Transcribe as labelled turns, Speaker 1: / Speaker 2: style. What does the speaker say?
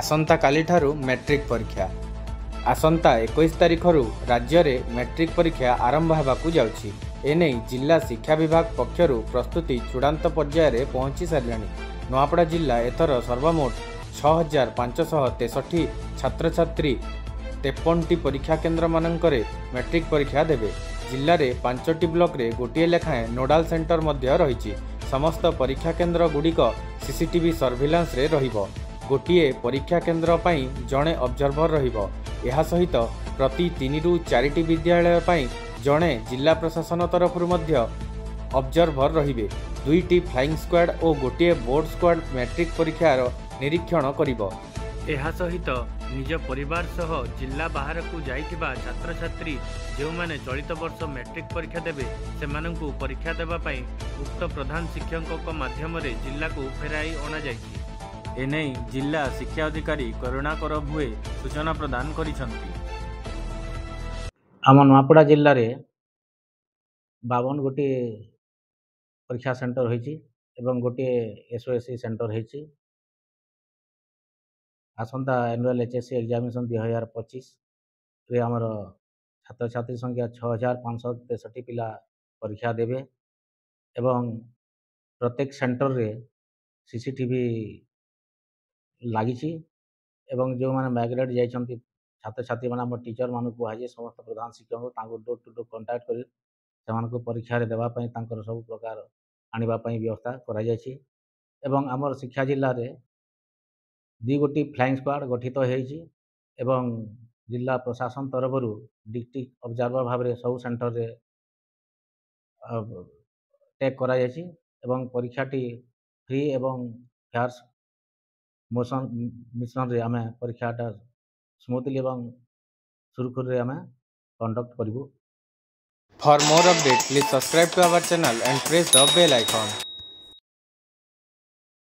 Speaker 1: आसंता काली ठारू मैट्रिक परीक्षा आसंता 21 तारिखरू राज्य में मैट्रिक परीक्षा आरंभ होगाकू जाउछि। एने जिला शिक्षा विभाग पक्षरु प्रस्तुति चूड़ांत पर्याय रे पहुंची सारिलानी। नुआपड़ा जिला एथर सर्वमोट 6563 छात्र छात्री 53टी परीक्षा केन्द्र मानकरे मैट्रिक परीक्षा देबे। जिले में 5टी ब्लॉक रे गोटे लेखाएं नोडाल सेंटर मध्य रही। समस्त परीक्षा केन्द्र गुड़िक सीसीटीवी सर्विलांस रे रहिबो। गोटे परीक्षा केन्द्र पई जड़े ऑब्जर्वर रहिबो। यह सहित प्रति 3 ରୁ 4टी विद्यालय पई जड़े जिला प्रशासन तरफरु मध्य ऑब्जर्वर रहिबे। 2टी फ्लाइंग स्क्वाड और गोटे बोर्ड स्क्वाड मैट्रिक परीक्षार निरीक्षण करिबो। यह सहित निज परिवार सह जिला बाहर को जाइथिबा छात्र छात्री जो माने चलित वर्ष मैट्रिक परीक्षा देबे सेमानंकु परीक्षा देबा पई उक्त प्रधान शिक्षकों माध्यम रे जिला को फेराई अणा जाइछि। एने जिला शिक्षा अधिकारी करुणाकर भुए सूचना प्रदान करिसंती।
Speaker 2: आम नुआपड़ा जिले में 52 गोटे परीक्षा सेंटर होइछि एवं गोटे एसओएससी सेंटर होइछि। आसंता एनुअल एचएससी एग्जामिनेशन 2025 रे हमर छात्र छात्री संख्या 6563 पिला परीक्षा देबे एवं प्रत्येक सेंटर रे सीसीटीवी लागिछि एवं जो माने माइग्रेट जाइछंती छात्र छात्री माने हमर टीचर मानक कुहाजे समस्त प्रधान शिक्षक तांको डोर टू डोर कांटेक्ट करी सेमानक परीक्षा रे देबा पई तांकर सब प्रकार आनिबा पई व्यवस्था करा जायछि। एवं हमर शिक्षा जिल्ला रे 2 गोटी फ्लाइंग स्क्वाड गठित होइछि एवं जिला प्रशासन तरफरु डिस्ट्रिक्ट ऑब्जर्वर भाव रे सब सेंटर रे टेक करा जायछि एवं परीक्षाटी फ्री एवं फेयर मोशन मिशन रे आमे परीक्षाटा स्मूथली एवं सुरखुर रे आमे conduct करिवु।
Speaker 1: For more updates, please subscribe to our channel and press the bell icon.